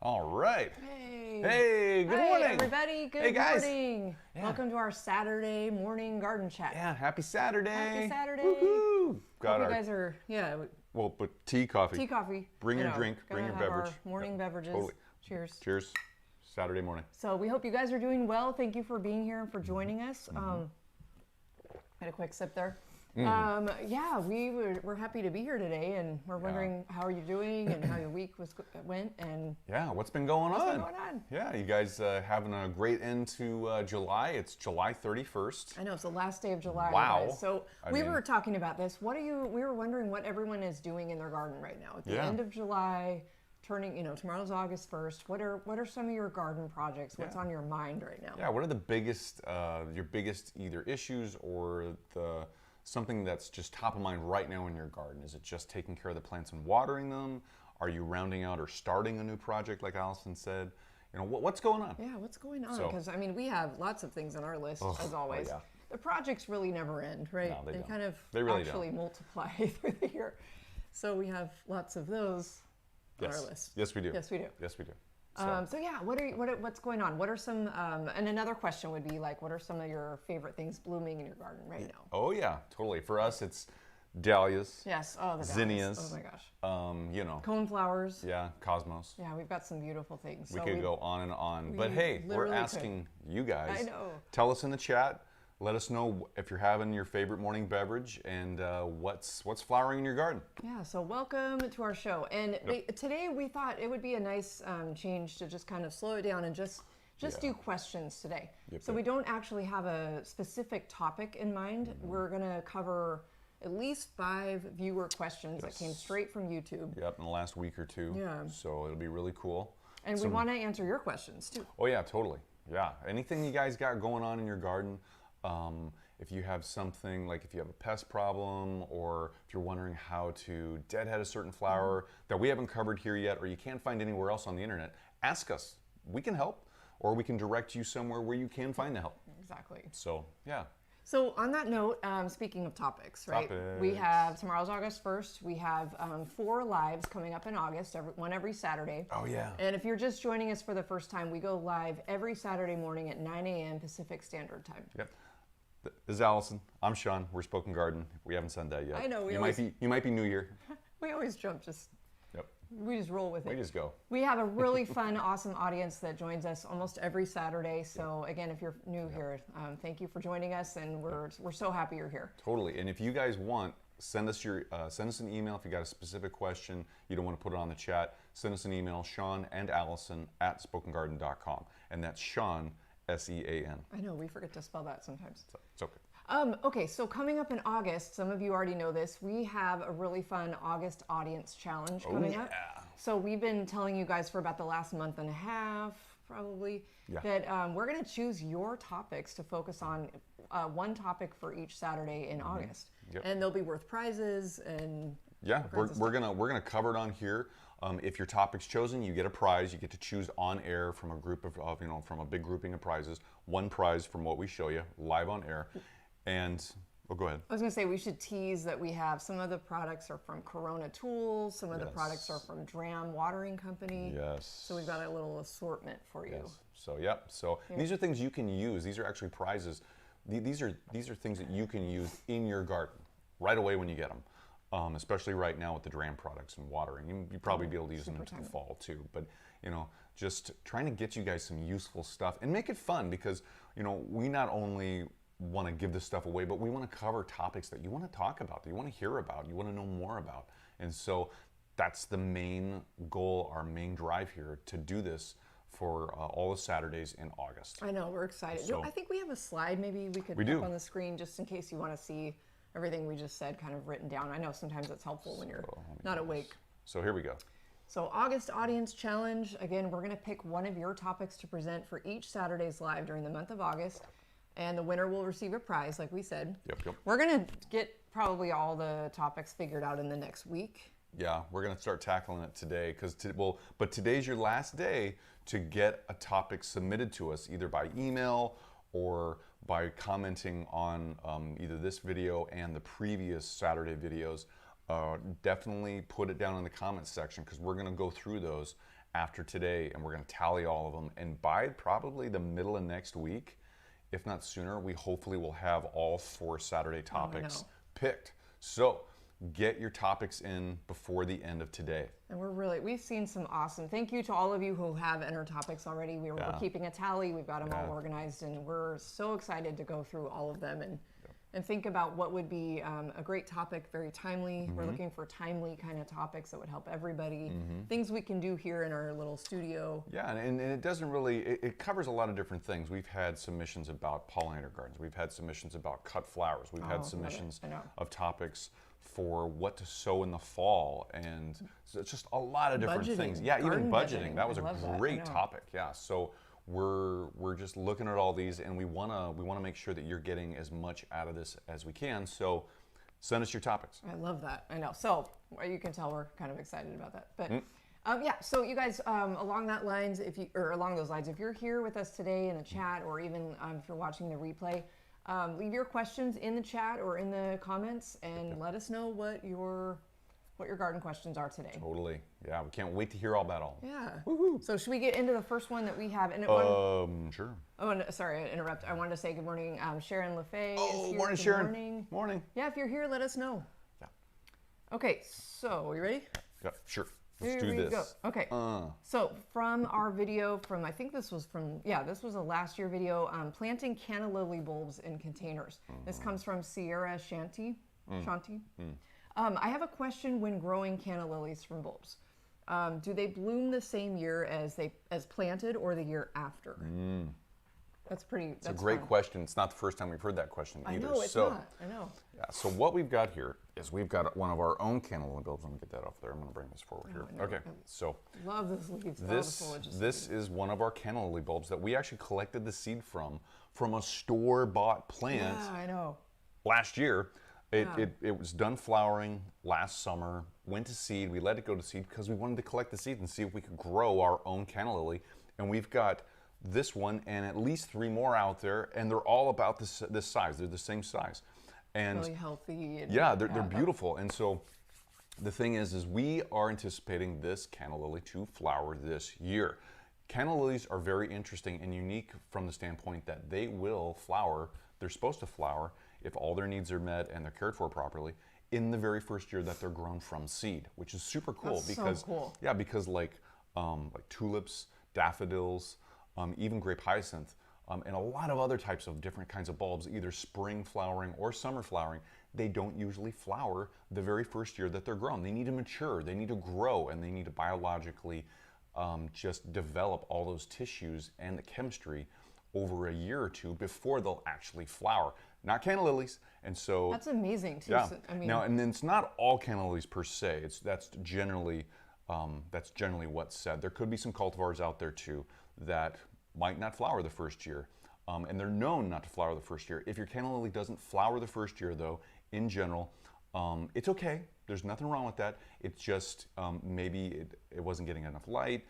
All right. Hey. Hey, good morning. Hey, everybody. Good morning. Yeah. Welcome to our Saturday morning garden chat. Yeah, happy Saturday. Happy Saturday. Woohoo. Hope you guys are, Well, but tea, coffee. Tea, coffee. Bring your drink, bring your beverage. Our morning beverages. Totally. Cheers. Cheers. Saturday morning. So we hope you guys are doing well. Thank you for being here and for joining us. Had a quick sip there. Yeah, we're happy to be here today, and we're wondering how are you doing and how your week went, and what's been going on? What's been going on? Yeah, you guys having a great end to July. It's July 31st. I know it's the last day of July. Wow. Guys. So we were talking about this. We were wondering what everyone is doing in their garden right now at the end of July. Turning, tomorrow's August 1st. What are some of your garden projects? What's on your mind right now? Yeah, what are the biggest, your biggest either issues or something that's just top of mind right now in your garden? Is it just taking care of the plants and watering them? Are you rounding out or starting a new project like Allison said? What's going on? Yeah, what's going on? Because we have lots of things on our list as always. Oh, yeah. The projects really never end, right? No, they don't. kind of really actually multiply through the year. So we have lots of those on our list. Yes, we do. Yes, we do. Yes, we do. So yeah, what's going on? What are some? And another question would be like, what are some of your favorite things blooming in your garden right now? Oh yeah, totally. For us, it's dahlias. Yes. Oh, the zinnias. Oh my gosh. Coneflowers. Coneflowers. Yeah, cosmos. Yeah, we've got some beautiful things. We could go on and on. But hey, we're asking you guys. I know. Tell us in the chat. Let us know if you're having your favorite morning beverage and what's flowering in your garden. Yeah, so welcome to our show. And today we thought it would be a nice change to just kind of slow it down and just do questions today. So we don't actually have a specific topic in mind. We're going to cover at least 5 viewer questions that came straight from YouTube. Yep, in the last week or two. Yeah. So it'll be really cool. And we want to answer your questions too. Oh yeah, totally. Yeah, anything you guys got going on in your garden. If you have something like if you have a pest problem or if you're wondering how to deadhead a certain flower that we haven't covered here yet or you can't find anywhere else on the internet, ask us. We can help or we can direct you somewhere where you can find the help. Exactly. So, yeah. So on that note, speaking of topics, right? We have tomorrow's August 1st. We have 4 lives coming up in August, one every Saturday. Oh yeah. And if you're just joining us for the first time, we go live every Saturday morning at 9 a.m. Pacific Standard Time. Yep. This is Allison. I'm Sean. We're Spoken Garden. We haven't said that yet. I know. You might be new year. We always jump. Yep. We just roll with it. We just go. We have a really fun, awesome audience that joins us almost every Saturday. So again, if you're new here, thank you for joining us, and we're so happy you're here. Totally. And if you guys want, send us an email if you got a specific question. You don't want to put it on the chat. Send us an email, Sean and Allison at spokengarden.com, and that's Sean. S-E-A-N. I know, we forget to spell that sometimes. It's okay. Okay, so coming up in August, some of you already know this, we have a really fun August audience challenge coming up. So we've been telling you guys for about the last month and a half, probably, that we're going to choose your topics to focus on, one topic for each Saturday in August. Yep. And they'll be worth prizes and we're gonna cover it on here. If your topic's chosen, you get a prize. You get to choose on air from a group of from a big grouping of prizes. 1 prize from what we show you live on air. And go ahead. I was gonna say we should tease that we have some of the products are from Corona Tools. Some of the products are from Dram Watering Company. Yes. So we've got a little assortment for you. Yes. So these are things you can use. These are actually prizes. These are things that you can use in your garden right away when you get them. Especially right now with the Dram products and watering. You probably be able to use them into the fall too. But, just trying to get you guys some useful stuff and make it fun because, we not only want to give this stuff away, but we want to cover topics that you want to talk about, that you want to hear about, you want to know more about. And so that's the main goal, our main drive here to do this for all the Saturdays in August. I know, we're excited. So, I think we have a slide maybe we could put on the screen just in case you want to see everything we just said kind of written down. I know sometimes it's helpful when you're not awake. So here we go. So August Audience Challenge. Again, we're going to pick one of your topics to present for each Saturday's live during the month of August. And the winner will receive a prize, like we said. Yep. We're going to get probably all the topics figured out in the next week. Yeah, we're going to start tackling it today but today's your last day to get a topic submitted to us either by email or by commenting on either this video and the previous Saturday videos. Definitely put it down in the comments section because we're going to go through those after today, and we're going to tally all of them. And by probably the middle of next week, if not sooner, we hopefully will have all 4 Saturday topics picked. So get your topics in before the end of today. And we've seen some awesome, thank you to all of you who have entered topics already. We're keeping a tally, we've got them all organized, and we're so excited to go through all of them and think about what would be a great topic, very timely. We're looking for timely kind of topics that would help everybody. Things we can do here in our little studio. Yeah, and it doesn't really, it covers a lot of different things. We've had submissions about pollinator gardens. We've had submissions about cut flowers. We've had submissions of topics for what to sow in the fall, and so it's just a lot of different things. Yeah, even budgeting. That was a great topic. Yeah, so we're just looking at all these, and we wanna make sure that you're getting as much out of this as we can. So send us your topics. I love that. I know. So you can tell we're kind of excited about that. But yeah. So you guys, along those lines, if you're here with us today in the chat, or even if you're watching the replay, leave your questions in the chat or in the comments, and let us know what your garden questions are today. Totally. Yeah, we can't wait to hear all about all. Yeah. Woohoo. So should we get into the first one that we have? And sure. Oh, and, sorry, I interrupt. I wanted to say good morning. Sharon LaFay is here. Morning, good Sharon. Morning. Morning. Yeah, if you're here, let us know. Yeah. Okay, so are you ready? Yeah, sure. Let's do this. Go. Okay. So from our video I think this was a last year video, planting canna lily bulbs in containers. This comes from Sierra Shanti. I have a question when growing canna lilies from bulbs. Do they bloom the same year as planted, or the year after? That's a great question. It's not the first time we've heard that question either. I know, it's not. I know. Yeah, so what we've got here is we've got one of our own canna lily bulbs. Let me get that off there. I'm going to bring this forward here. Okay, so love those leaves. This is one of our canna lily bulbs that we actually collected the seed from a store-bought plant. Yeah, I know. Last year. It was done flowering last summer, went to seed. We let it go to seed because we wanted to collect the seeds and see if we could grow our own canna lily. And we've got this one and at least 3 more out there, and they're all about this size. They're the same size. And really healthy. And, yeah, they're beautiful. And so the thing is we are anticipating this canna lily to flower this year. Canna lilies are very interesting and unique from the standpoint that they will flower. They're supposed to flower if all their needs are met and they're cared for properly in the very first year that they're grown from seed, which is super cool. That's so cool. Yeah, because like tulips, daffodils, even grape hyacinth, and a lot of other types of different kinds of bulbs, either spring flowering or summer flowering, they don't usually flower the very first year that they're grown. They need to mature, they need to grow, and they need to biologically just develop all those tissues and the chemistry over a year or 2 before they'll actually flower. Not canna lilies, and so that's amazing too. Yeah. So, I mean, now, and then it's not all canna lilies per se. That's generally what's said. There could be some cultivars out there too that might not flower the first year, and they're known not to flower the first year. If your canna lily doesn't flower the first year, though, in general, it's okay. There's nothing wrong with that. It's just maybe it wasn't getting enough light.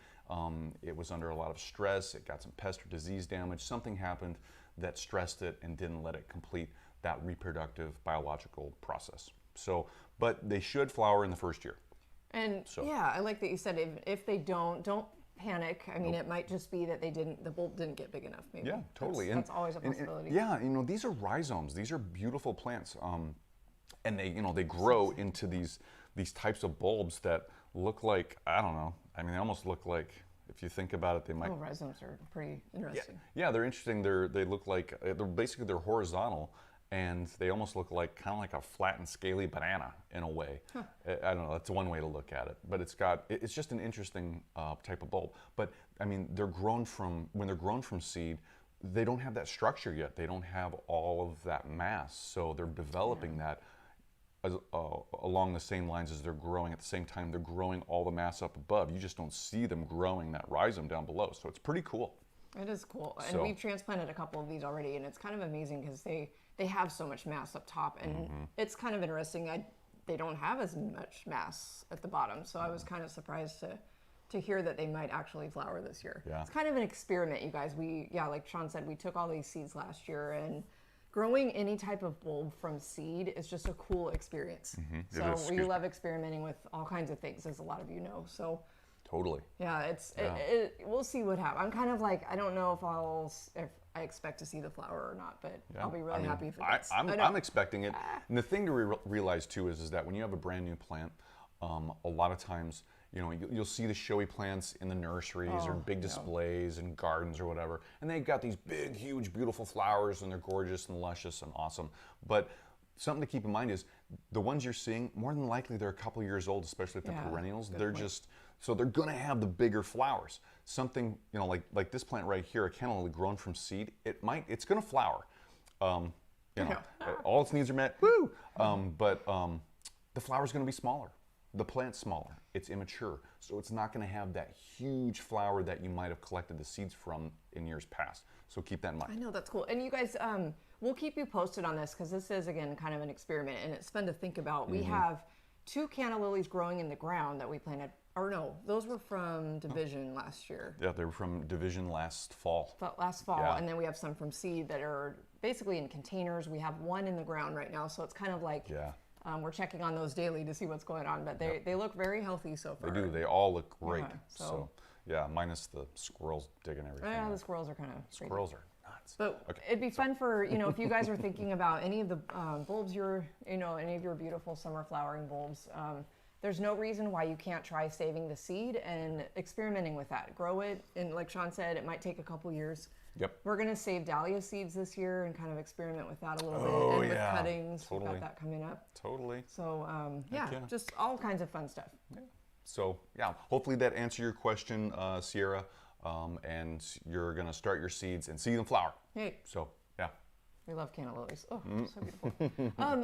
It was under a lot of stress. It got some pest or disease damage. Something happened that stressed it and didn't let it complete that reproductive biological process. So, but they should flower in the first year. And yeah, I like that you said if they don't panic. I mean, it might just be that the bulb didn't get big enough. Maybe. Yeah, totally. That's always a possibility. Yeah, these are rhizomes. These are beautiful plants, and they grow into these types of bulbs that look like, I don't know. I mean, they almost look like, if you think about it, they might. Oh, rhizomes are pretty interesting. Yeah, they're interesting. They look like they're horizontal, and they almost look like kind of like a flat and scaly banana in a way. Huh. I don't know. That's one way to look at it. But it's just an interesting type of bulb. But I mean, when they're grown from seed, they don't have that structure yet. They don't have all of that mass. So they're developing that. Along the same lines as they're growing. At the same time, they're growing all the mass up above. You just don't see them growing that rhizome down below. So it's pretty cool. It is cool. And we've transplanted a couple of these already, and it's kind of amazing because they have so much mass up top, and it's kind of interesting. They don't have as much mass at the bottom, so I was kind of surprised to hear that they might actually flower this year. Yeah. It's kind of an experiment, you guys. Like Sean said, we took all these seeds last year, and growing any type of bulb from seed is just a cool experience. So we love experimenting with all kinds of things, as a lot of you know. So Totally. Yeah, we'll see what happens. I'm kind of like, I don't know if I expect to see the flower or not, but I'll be really happy if it does. I'm expecting it. And the thing to realize too is that when you have a brand new plant, a lot of times, you'll see the showy plants in the nurseries or big displays and gardens or whatever, and they've got these big, huge, beautiful flowers, and they're gorgeous and luscious and awesome. But something to keep in mind is the ones you're seeing, more than likely they're a couple years old, especially if they're perennials. So they're gonna have the bigger flowers. Something, like this plant right here, a canna lily grown from seed, it's gonna flower. All its needs are met, woo! But the flower's gonna be smaller. The plant's smaller, it's immature, so it's not going to have that huge flower that you might have collected the seeds from in years past. So keep that in mind. I know, that's cool. And you guys, we'll keep you posted on this because this is, again, kind of an experiment and it's fun to think about. We have 2 canna lilies growing in the ground that we planted, or no, those were from Division last year. Yeah, they were from Division last fall. And then we have some from seed that are basically in containers. We have 1 in the ground right now, so it's kind of like... we're checking on those daily to see what's going on, but they look very healthy so far. They do. They all look great. So minus the squirrels digging everything. Yeah, the squirrels are kind of crazy. Squirrels are nuts. But it'd be fun for, if you guys are thinking about any of the bulbs any of your beautiful summer flowering bulbs, there's no reason why you can't try saving the seed and experimenting with that. Grow it, and like Sean said, it might take a couple years. Yep. We're going to save dahlia seeds this year and kind of experiment with that a little bit. And with cuttings, we've got that coming up. Totally. So, just all kinds of fun stuff. Yeah. So, hopefully that answered your question, Sierra, and you're going to start your seeds and see them flower. Hey. So, we love canna lilies. Oh, so beautiful.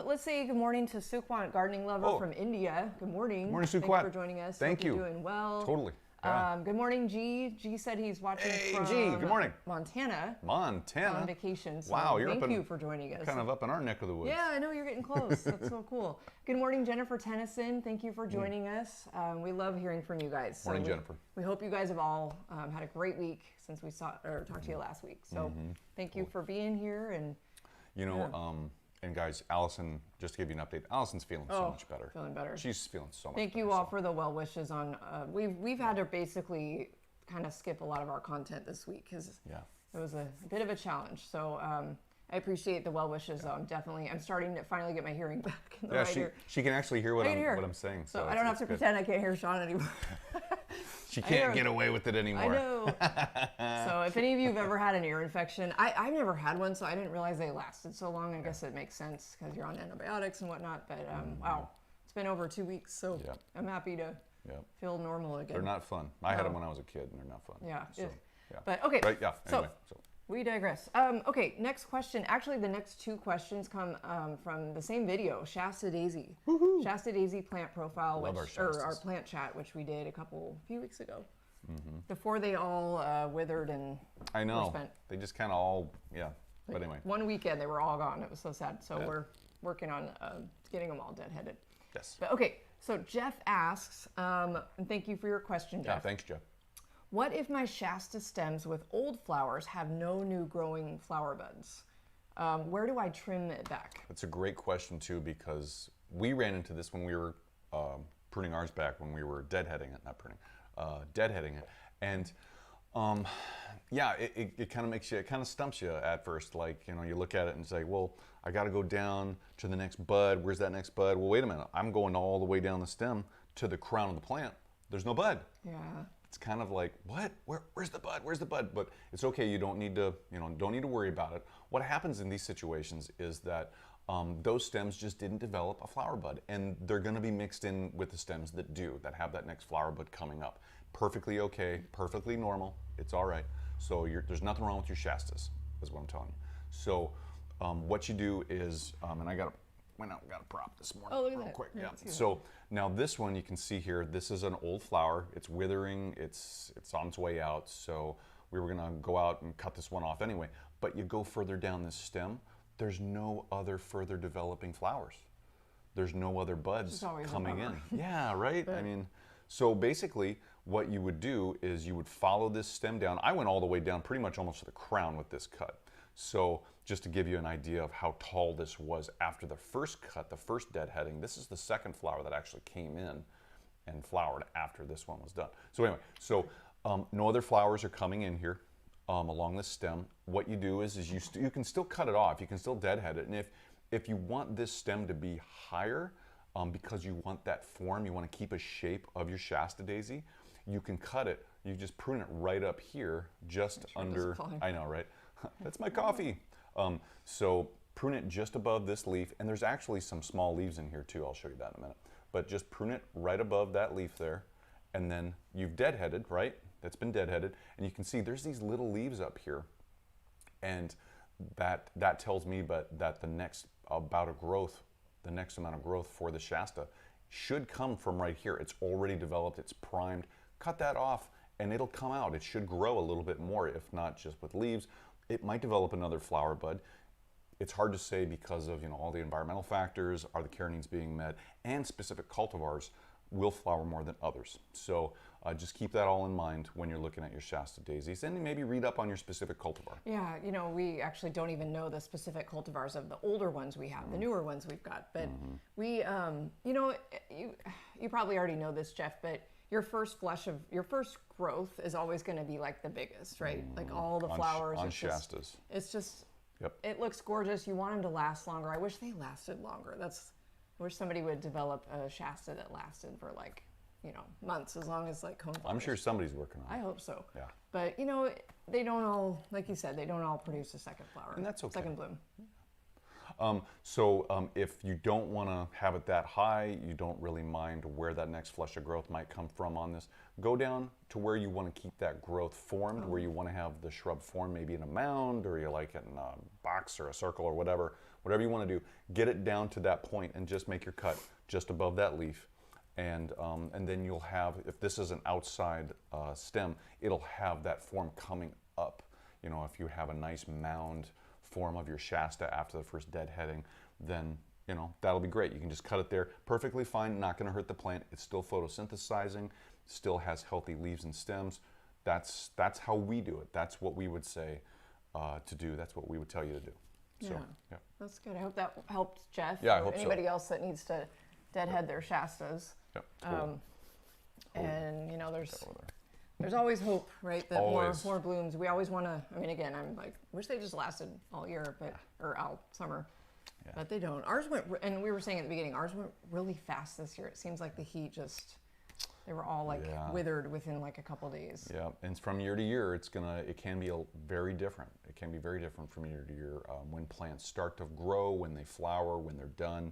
Let's say good morning to Sukwant, gardening lover from India. Good morning. Good morning, Sukwant. Thanks for joining us. Thank you. Hope you're doing well. Totally. Good morning, G. G said he's watching from G, good morning. Montana. On vacation. So wow, thank you for joining us. Kind of up in our neck of the woods. Yeah, I know, you're getting close. That's so cool. Good morning, Jennifer Tennyson. Thank you for joining us. We love hearing from you guys. Morning, Jennifer. We hope you guys have all had a great week since we talked to you last week. So thank you for being here. And and guys, Allison, just to give you an update, Allison's feeling so much better. Feeling better. She's feeling so much better. Thank you all for the well wishes on. We've had to basically kind of skip a lot of our content this week because it was a bit of a challenge. So I appreciate the well wishes. I'm starting to finally get my hearing back. In the right ear. She can actually hear what I'm saying. So I don't have to pretend I can't hear Sean anymore. She can't get away with it anymore. I know. So if any of you have ever had an ear infection, I've never had one, so I didn't realize they lasted so long. I guess it makes sense because you're on antibiotics and whatnot. But wow, it's been over 2 weeks, so I'm happy to feel normal again. They're not fun. I had them when I was a kid, and they're not fun. Yeah. So, But okay. Right, anyway. So. We digress. Okay, next question. Actually, the next 2 questions come from the same video, Shasta Daisy. Woohoo. Shasta Daisy plant profile, or our plant chat, which we did a few weeks ago. Before they all withered and I know. were spent. They just kind of all, But anyway. One weekend, they were all gone. It was so sad. So we're working on getting them all deadheaded. Yes. But okay, so Jeff asks, and thank you for your question, Jeff. Yeah, thanks, Jeff. What if my Shasta stems with old flowers have no new growing flower buds? Where do I trim it back? That's a great question too, because we ran into this when we were pruning ours back, when we were deadheading it. And it kind of makes you, it kind of stumps you at first. Like, you look at it and say, well, I got to go down to the next bud. Where's that next bud? Well, wait a minute. I'm going all the way down the stem to the crown of the plant. There's no bud. Yeah. It's kind of like, what? Where's the bud? Where's the bud? But it's okay. You don't need to, don't need to worry about it. What happens in these situations is that those stems just didn't develop a flower bud, and they're going to be mixed in with the stems that do, that have that next flower bud coming up. Perfectly okay, perfectly normal. It's all right. So there's nothing wrong with your Shastas, is what I'm telling you. So what you do is, and I went out and got a prop this morning real quick. Yeah. So now this one you can see here, this is an old flower. It's withering, it's on its way out. So we were gonna go out and cut this one off anyway. But you go further down this stem, there's no other further developing flowers. There's no other buds coming in. Yeah, right? I mean, so basically what you would do is you would follow this stem down. I went all the way down pretty much almost to the crown with this cut. So just to give you an idea of how tall this was after the first cut, the first deadheading, this is the second flower that actually came in. and flowered after this one was done. So anyway, so no other flowers are coming in here along this stem. What you do is you can still cut it off. You can still deadhead it. And if you want this stem to be higher, because you want that form, you want to keep a shape of your Shasta daisy, you can cut it. You just prune it right up here, just under, I know, right? That's my coffee. So prune it just above this leaf, and there's actually some small leaves in here too. I'll show you that in a minute. But just prune it right above that leaf there, and then you've deadheaded, right? That's been deadheaded, and you can see there's these little leaves up here, and that tells me that the next amount of growth for the Shasta should come from right here. It's already developed, it's primed. Cut that off, and it'll come out. It should grow a little bit more, if not just with leaves. It might develop another flower bud. It's hard to say because of all the environmental factors, are the care needs being met, and specific cultivars will flower more than others. So just keep that all in mind when you're looking at your Shasta daisies, and maybe read up on your specific cultivar. Yeah, we actually don't even know the specific cultivars of the older ones we have, the newer ones we've got. But we, you probably already know this, Jeff, but your first growth is always going to be like the biggest, right? Like all the flowers on Shastas. It's just, yep. It looks gorgeous. You want them to last longer. I wish they lasted longer. I wish somebody would develop a Shasta that lasted for like, months, as long as like cone flowers. I'm sure somebody's working on it. I hope so. Yeah. But they don't all, like you said, they don't all produce a second flower. And that's okay. Second bloom. If you don't want to have it that high, you don't really mind where that next flush of growth might come from on this, go down to where you want to keep that growth formed, where you want to have the shrub form, maybe in a mound, or you like it in a box or a circle or whatever you want to do. Get it down to that point and just make your cut just above that leaf. And then you'll have, if this is an outside stem, it'll have that form coming up. If you have a nice mound form of your Shasta after the first deadheading, then that'll be great. You can just cut it there, perfectly fine, not going to hurt the plant. It's still photosynthesizing, still has healthy leaves and stems. That's how we do it. That's what we would say to do. That's what we would tell you to do. So, yeah. That's good. I hope that helped Jeff. Yeah, I hope anybody so. else that needs to deadhead their Shastas. Yep. Cool. And there's always hope, right? That more blooms. We always want to. I mean, again, I'm like, wish they just lasted all year, or all summer, but they don't. Ours went, and we were saying at the beginning, ours went really fast this year. It seems like the heat they were all like withered within like a couple days. Yeah, and from year to year, it can be very different. It can be very different from year to year when plants start to grow, when they flower, when they're done.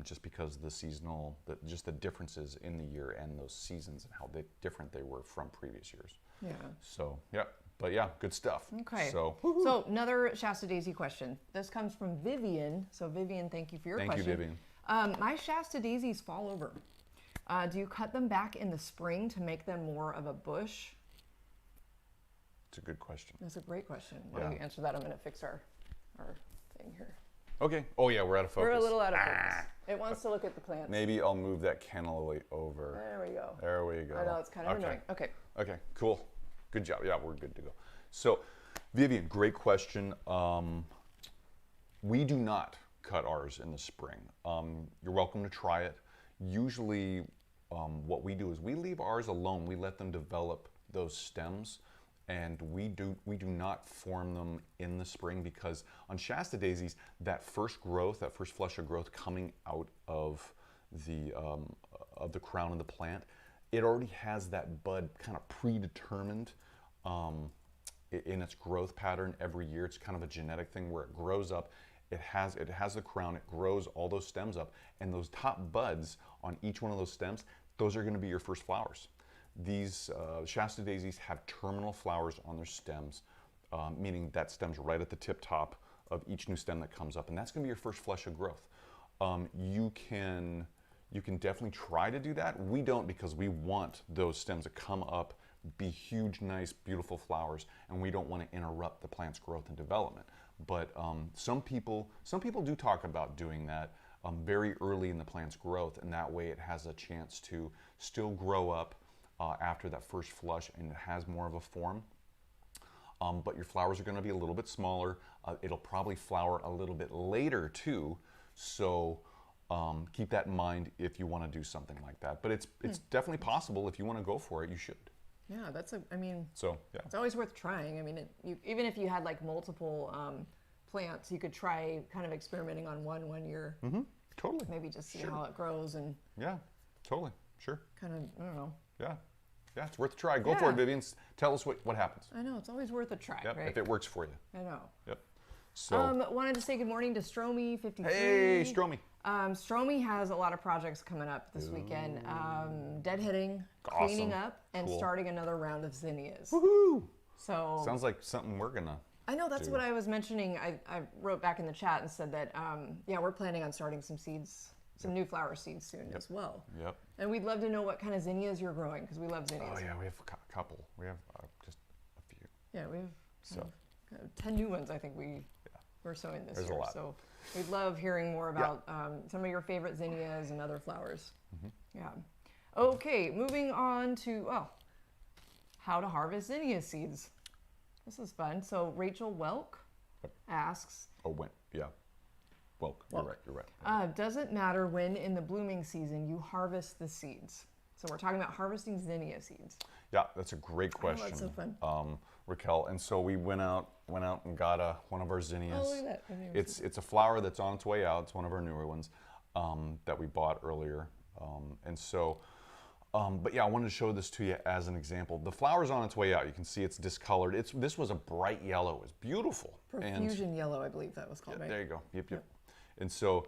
Just because of the differences in the year and those seasons and how different they were from previous years. Yeah. So, but good stuff. Okay. So another Shasta Daisy question. This comes from Vivian. So Vivian, thank you for your question. Thank you, Vivian. My Shasta daisies fall over. Do you cut them back in the spring to make them more of a bush? It's a good question. That's a great question. Why don't you answer that? I'm going to fix our thing here. Okay. Oh yeah, we're out of focus. We're a little out of focus. It wants to look at the plants. Maybe I'll move that cannellate over. There we go. There we go. I know, it's kind of annoying. Okay. Okay, cool. Good job. Yeah, we're good to go. So, Vivian, great question. We do not cut ours in the spring. You're welcome to try it. Usually, what we do is we leave ours alone. We let them develop those stems. And we do not form them in the spring, because on Shasta daisies, that first flush of growth coming out of the crown of the plant, it already has that bud kind of predetermined in its growth pattern every year. It's kind of a genetic thing where it grows up. It has the crown. It grows all those stems up, and those top buds on each one of those stems, those are going to be your first flowers. These Shasta daisies have terminal flowers on their stems, meaning that stem's right at the tip top of each new stem that comes up, and that's going to be your first flush of growth. You can definitely try to do that. We don't, because we want those stems to come up, be huge, nice, beautiful flowers, and we don't want to interrupt the plant's growth and development. But some people do talk about doing that very early in the plant's growth, and that way it has a chance to still grow up after that first flush, and it has more of a form. But your flowers are going to be a little bit smaller. It'll probably flower a little bit later too. So Keep that in mind if you want to do something like that. But it's definitely possible. If you want to go for it, you should. Yeah, I mean, so yeah, it's always worth trying. I mean, even if you had like multiple plants, you could try kind of experimenting on one year. Mm-hmm. Totally. Maybe just see how it grows and. Yeah, totally. Sure. Kind of, I don't know. Yeah. Yeah, it's worth a try. Go for it, Vivian. Tell us what happens. I know, it's always worth a try, yep, right? if it works for you. I know. Yep. So. Wanted to say good morning to Stromy53. Hey, Stromy. Stromy has a lot of projects coming up this weekend. Deadheading, cleaning up, and starting another round of zinnias. Woohoo! So sounds like something we're gonna. I know that's what I was mentioning. I wrote back in the chat and said that we're planning on starting some seeds, some new flower seeds soon as well. Yep. And we'd love to know what kind of zinnias you're growing because we love zinnias. Oh yeah, we have a couple. We have just a few. Yeah, we have 10 new ones. I think we're sowing this year. There's a lot. So we'd love hearing more about some of your favorite zinnias and other flowers. Mm-hmm. Yeah. Okay, moving on to how to harvest zinnia seeds. This is fun. So Rachel Welk asks. Yeah. Welk. You're right. Does it matter when in the blooming season you harvest the seeds? So we're talking about harvesting zinnia seeds. Yeah, that's a great question. Oh, that's so fun. Raquel, and so we went out and got one of our zinnias. Oh, look at that. It's a flower that's on its way out. It's one of our newer ones that we bought earlier. But yeah, I wanted to show this to you as an example. The flower's on its way out. You can see it's discolored. This was a bright yellow. It's beautiful. Profusion yellow, I believe that was called, right? There you go. Yep. And so,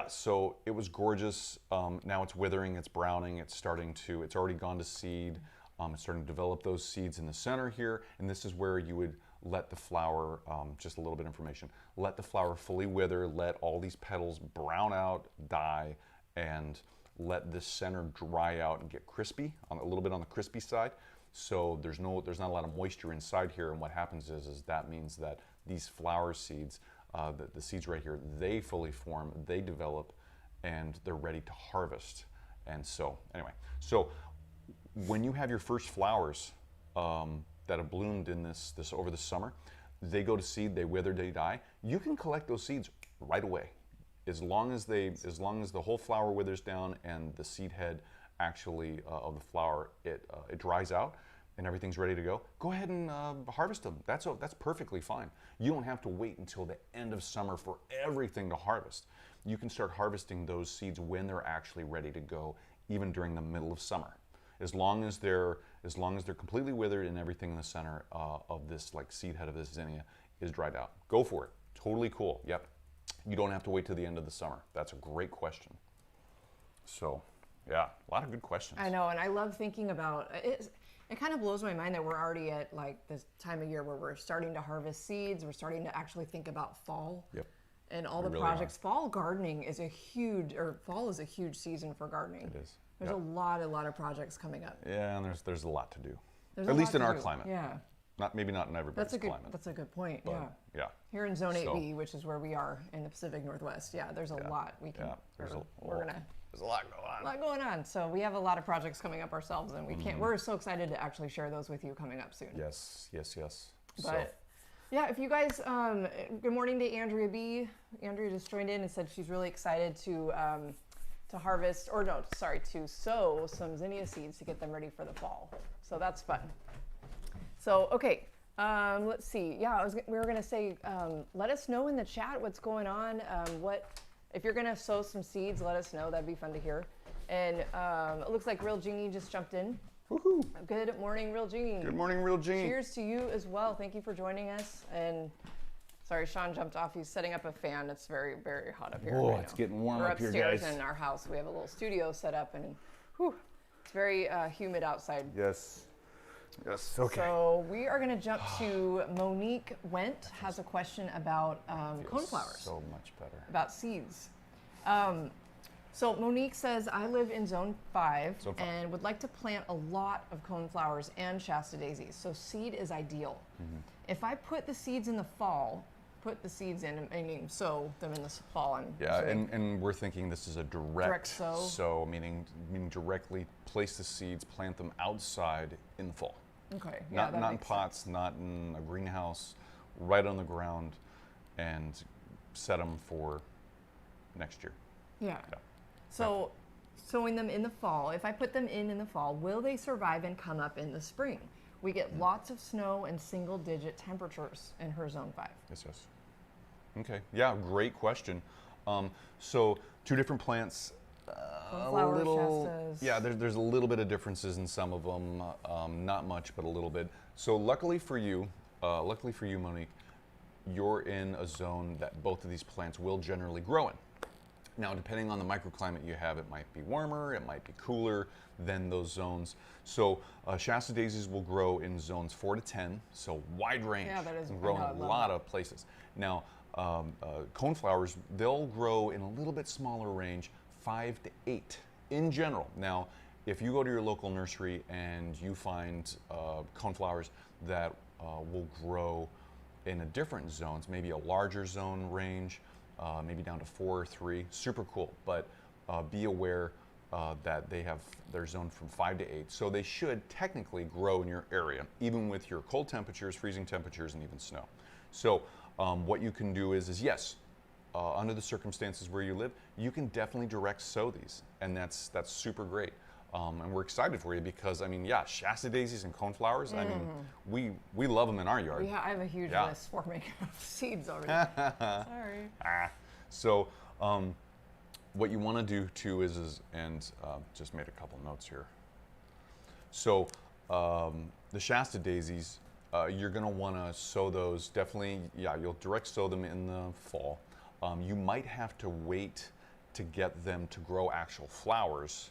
so it was gorgeous. Now it's withering, it's browning, it's already gone to seed. It's starting to develop those seeds in the center here. And this is where you would let the flower, just a little bit of information, let the flower fully wither, let all these petals brown out, die, and let this center dry out and get crispy, a little bit on the crispy side. So there's not a lot of moisture inside here. And what happens is that means that these flower seeds, the seeds right here, they fully form, they develop, and they're ready to harvest. And so, anyway, when you have your first flowers that have bloomed in this over the summer, they go to seed, they wither, they die. You can collect those seeds right away, as long as the whole flower withers down and the seed head actually of the flower it dries out and everything's ready to go. Go ahead and harvest them. That's perfectly fine. You don't have to wait until the end of summer for everything to harvest. You can start harvesting those seeds when they're actually ready to go, even during the middle of summer. As long as they're completely withered and everything in the center of this seed head of this zinnia is dried out. Go for it. Totally cool. Yep. You don't have to wait till the end of the summer. That's a great question. So, yeah, a lot of good questions. I know, and I love thinking about it. It kind of blows my mind that we're already at this time of year where we're starting to harvest seeds. We're starting to actually think about fall. Yep. And all the projects. Fall gardening is fall is a huge season for gardening. It is. There's a lot of projects coming up. Yeah, and there's a lot to do. At least in our climate. Yeah. Maybe not in everybody's climate. That's a good point. But, yeah. Here in Zone 8B, which is where we are in the Pacific Northwest, there's a lot we can. There's a lot going on. A lot going on. So we have a lot of projects coming up ourselves, and we can't. We're so excited to actually share those with you coming up soon. Yes. But yeah, if you guys, good morning to Andrea B. Andrea just joined in and said she's really excited to sow some zinnia seeds to get them ready for the fall. So that's fun. So, okay, let's see. Yeah, we were going to say, let us know in the chat what's going on. If you're going to sow some seeds, let us know. That'd be fun to hear. And it looks like Real Genie just jumped in. Woohoo! Good morning, Real Genie. Good morning, Real Genie. Cheers to you as well. Thank you for joining us. And sorry, Sean jumped off. He's setting up a fan. It's very, very hot up here. Oh, it's getting warm up here, guys. We're upstairs in our house. We have a little studio set up, and it's very humid outside. Yes. Okay. So we are going to jump to Monique Went has a question about coneflowers. So much better. About seeds. So Monique says, I live in Zone 5 and would like to plant a lot of coneflowers and Shasta daisies. So seed is ideal. Mm-hmm. If I put the seeds in the fall, sow them in the fall. And we're thinking this is a direct sow, meaning directly place the seeds, plant them outside in the fall. Okay. Not in pots, sense. Not in a greenhouse, right on the ground, and set them for next year. Yeah. So sowing them in the fall, if I put them in the fall, will they survive and come up in the spring? We get lots of snow and single-digit temperatures in her zone 5. Yes. Okay. Yeah, great question. So 2 different plants. Flower Shastas. Yeah, there's a little bit of differences in some of them. Not much, but a little bit. So luckily for you, Monique, you're in a zone that both of these plants will generally grow in. Now, depending on the microclimate you have, it might be warmer, it might be cooler than those zones. So Shasta daisies will grow in zones 4 to 10, so wide range. Yeah, that is. And grow in a lot of places. Now, coneflowers, they'll grow in a little bit smaller range, 5 to 8 in general. Now, if you go to your local nursery and you find coneflowers that will grow in a different zones, maybe a larger zone range, maybe down to 4 or 3, super cool. But be aware that they have their zone from 5 to 8, so they should technically grow in your area, even with your cold temperatures, freezing temperatures, and even snow. So what you can do is yes, under the circumstances where you live, you can definitely direct sow these, and that's super great. And we're excited for you because, I mean, yeah, Shasta daisies and coneflowers, I mean, we love them in our yard. I have a huge list for me of seeds already. Sorry. So what you want to do too is just made a couple notes here. So the Shasta daisies, you're going to want to sow those definitely, you'll direct sow them in the fall. You might have to wait to get them to grow actual flowers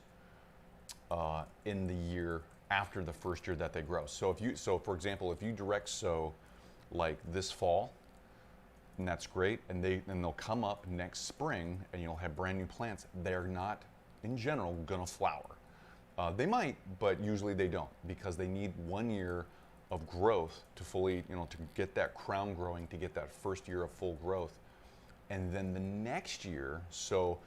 in the year after the first year that they grow. So for example, if you direct sow like this fall, and that's great, and they'll come up next spring, and you'll have brand new plants. They're not, in general, gonna flower. They might, but usually they don't, because they need 1 year of growth to fully, to get that crown growing, to get that first year of full growth, and then the next year. So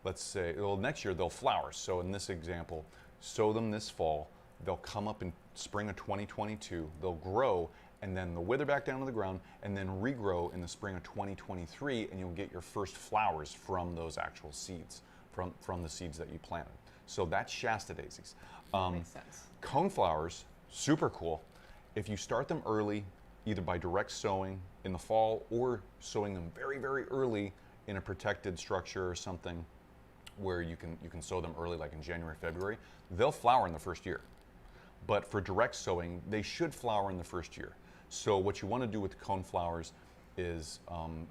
let's say, next year they'll flower. So in this example, sow them this fall, they'll come up in spring of 2022, they'll grow, and then they'll wither back down to the ground, and then regrow in the spring of 2023, and you'll get your first flowers from those actual seeds, from the seeds that you planted. So that's Shasta daisies. Makes sense. Coneflowers, super cool. If you start them early, either by direct sowing in the fall or sowing them very, very early in a protected structure or something, where you can sow them early, like in January, February, they'll flower in the first year. But for direct sowing, they should flower in the first year. So what you want to do with the coneflowers is,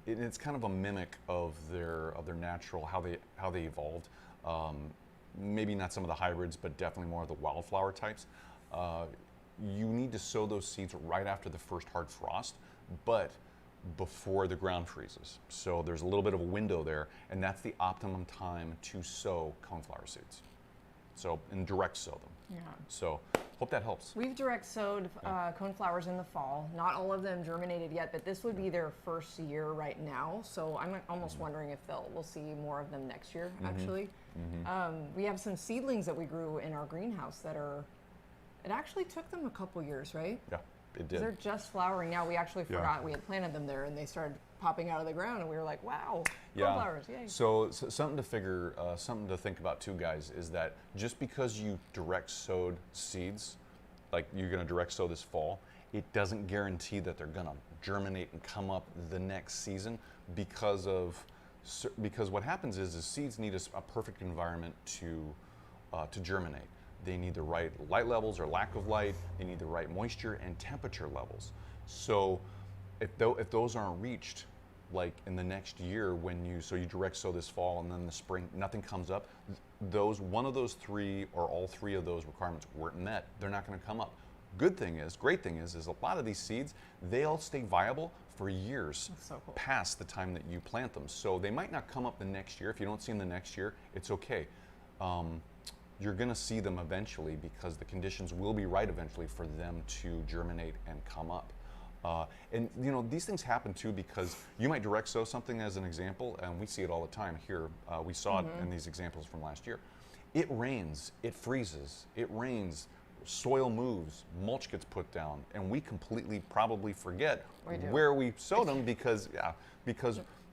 it's kind of a mimic of their natural, how they evolved. Maybe not some of the hybrids, but definitely more of the wildflower types. You need to sow those seeds right after the first hard frost, but before the ground freezes. So there's a little bit of a window there, and that's the optimum time to sow coneflower seeds. So, and direct sow them. Yeah. So, hope that helps. We've direct sowed coneflowers in the fall. Not all of them germinated yet, but this would be their first year right now. So I'm almost wondering if we'll see more of them next year, actually. We have some seedlings that we grew in our greenhouse that it actually took them a couple years, right? Yeah, it did. They're just flowering now. We actually forgot we had planted them there, and they started popping out of the ground, and we were like, wow, coneflowers, yay. So something to think about too, guys, is that just because you direct sowed seeds, like you're gonna direct sow this fall, it doesn't guarantee that they're gonna germinate and come up the next season, because what happens is seeds need a perfect environment to germinate. They need the right light levels or lack of light. They need the right moisture and temperature levels. So if those aren't reached, like in the next year, so you direct sow this fall, and then the spring nothing comes up, one of those 3 or all 3 of those requirements weren't met, they're not going to come up. Great thing is a lot of these seeds, they'll stay viable for years. That's so cool. Past the time that you plant them. So they might not come up the next year. If you don't see them the next year, it's okay. You're going to see them eventually, because the conditions will be right eventually for them to germinate and come up. And these things happen too, because you might direct sow something as an example, and we see it all the time here. We saw it in these examples from last year. It rains, it freezes, it rains, soil moves, mulch gets put down, and we completely probably forget where we sowed them, because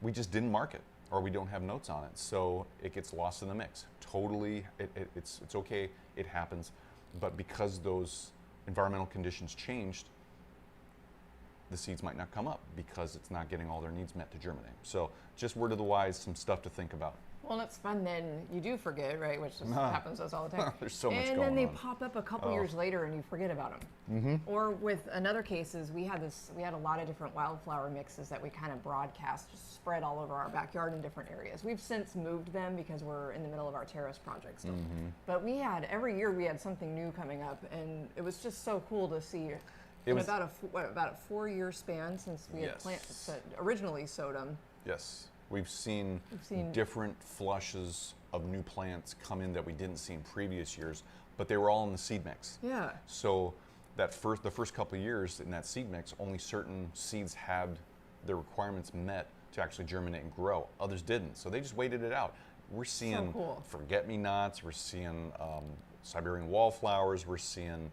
we just didn't mark it. or we don't have notes on it, so it gets lost in the mix. Totally, it's okay, it happens, but because those environmental conditions changed, the seeds might not come up because it's not getting all their needs met to germinate. So just word of the wise, some stuff to think about. Well, it's fun then. You do forget, right? Which just happens to us all the time. There's so much going on. And then they pop up a couple years later and you forget about them. Or with another cases, we had a lot of different wildflower mixes that we kind of broadcast, just spread all over our backyard in different areas. We've since moved them because we're in the middle of our terrace project still. But every year we had something new coming up, and it was just so cool to see. It was about a 4-year span since we had originally sowed them. Yes. We've seen different flushes of new plants come in that we didn't see in previous years, but they were all in the seed mix. Yeah. So the first couple of years in that seed mix, only certain seeds had their requirements met to actually germinate and grow. Others didn't, so they just waited it out. We're seeing forget-me-nots, we're seeing Siberian wallflowers, we're seeing